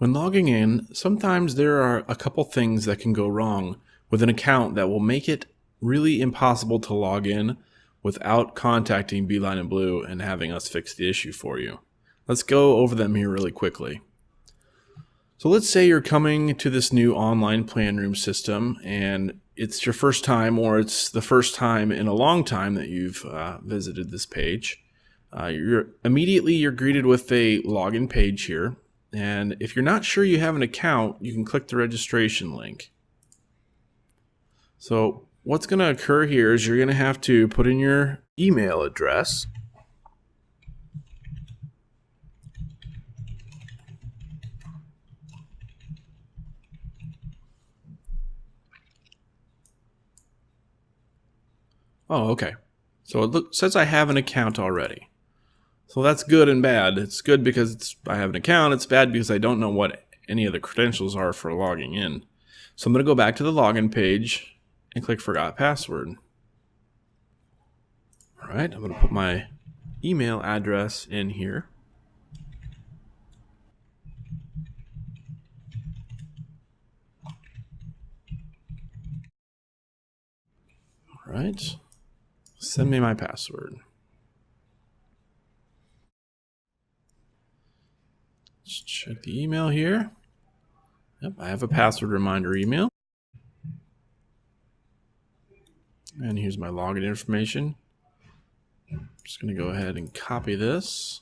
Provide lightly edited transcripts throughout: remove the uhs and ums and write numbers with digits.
When logging in, sometimes there are a couple things that can go wrong with an account that will make it really impossible to log in without contacting Beeline and Blue and having us fix the issue for you. Let's go over them here really quickly. So let's say you're coming to this new online plan room system and it's your first time, or it's the first time in a long time that you've visited this page. You're greeted with a login page here. And if you're not sure you have an account, you can click the registration link. So what's going to occur here is you're going to have to put in your email address. Oh, okay. So it says I have an account already. So that's good and bad. It's good because I have an account. It's bad because I don't know what any of the credentials are for logging in. So I'm going to go back to the login page and click Forgot Password. All right, I'm going to put my email address in here. All right, send me my password. Let's check the email here. Yep, I have a password reminder email. And here's my login information. I'm just going to go ahead and copy this.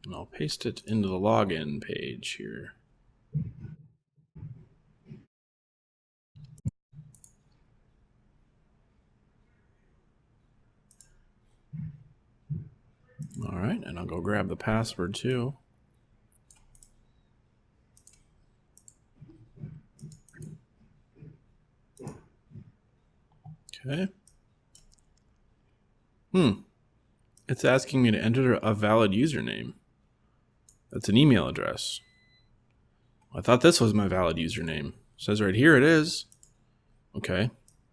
And I'll paste it into the login page here. All right, and I'll go grab the password too. Okay. It's asking me to enter a valid username. That's an email address. I thought this was my valid username. It says right here it is. Okay,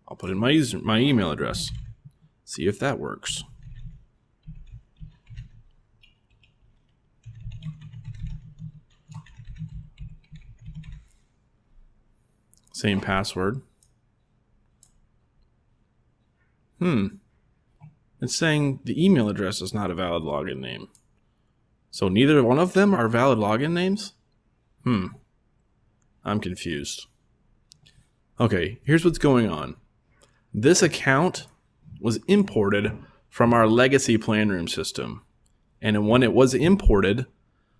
I'll put in my email address. See if that works. Same password. It's saying the email address is not a valid login name. So neither one of them are valid login names? I'm confused. Okay, here's what's going on. This account was imported from our legacy plan room system. And when it was imported,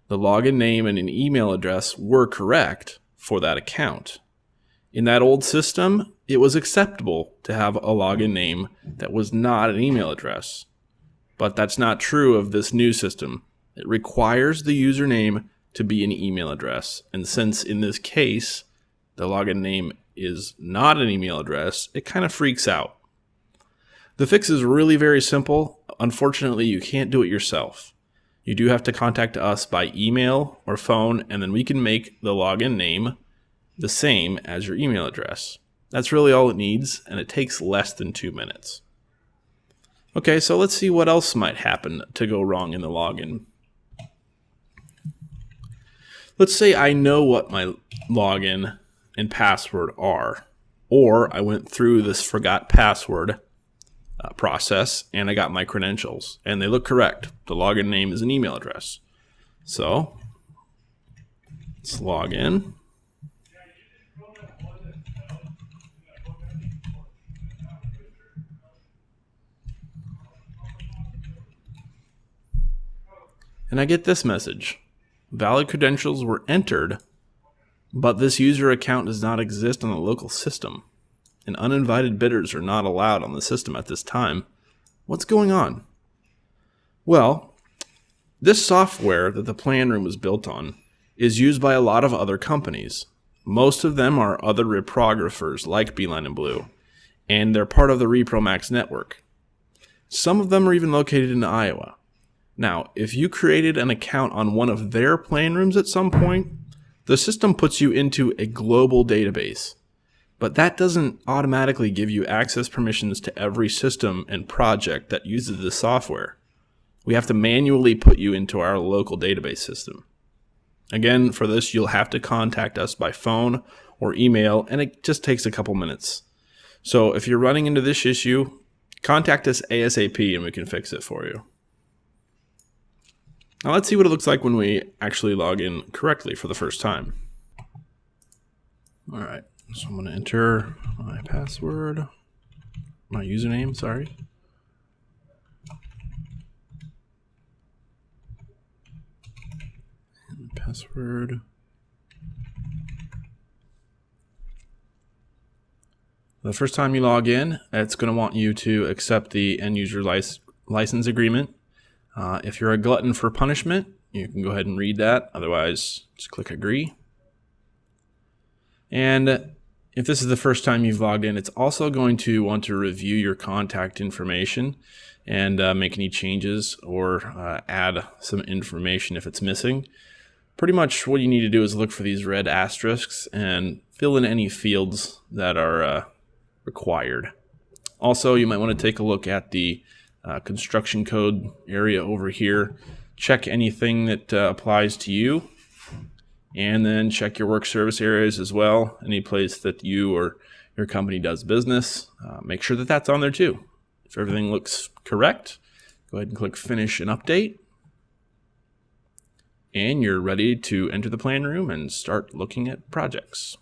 the login name and an email address were correct for that account. In that old system, it was acceptable to have a login name that was not an email address. But that's not true of this new system. It requires the username to be an email address. And since in this case, the login name is not an email address, it kind of freaks out. The fix is really very simple. Unfortunately, you can't do it yourself. You do have to contact us by email or phone, and then we can make the login name the same as your email address. That's really all it needs, and it takes less than 2 minutes. Okay, so let's see what else might happen to go wrong in the login. Let's say I know what my login and password are, or I went through this forgot password process and I got my credentials, and they look correct. The login name is an email address. So let's log in. And I get this message. Valid credentials were entered, but this user account does not exist on the local system. And uninvited bidders are not allowed on the system at this time. What's going on? Well, this software that the plan room was built on is used by a lot of other companies. Most of them are other reprographers like Beeline and Blue, and they're part of the ReproMax network. Some of them are even located in Iowa. Now, if you created an account on one of their plan rooms at some point, the system puts you into a global database. But that doesn't automatically give you access permissions to every system and project that uses this software. We have to manually put you into our local database system. Again, for this, you'll have to contact us by phone or email, and it just takes a couple minutes. So if you're running into this issue, contact us ASAP and we can fix it for you. Now let's see what it looks like when we actually log in correctly for the first time. All right, so I'm going to enter my password, my username, sorry. And password. The first time you log in, it's going to want you to accept the end user license agreement. If you're a glutton for punishment, you can go ahead and read that. Otherwise, just click agree. And if this is the first time you've logged in, it's also going to want to review your contact information and make any changes or add some information if it's missing. Pretty much what you need to do is look for these red asterisks and fill in any fields that are required. Also, you might want to take a look at the construction code area over here. Check anything that applies to you, and then check your work service areas as well. Any place that you or your company does business, make sure that that's on there too. If everything looks correct, go ahead and click Finish and Update. And you're ready to enter the plan room and start looking at projects.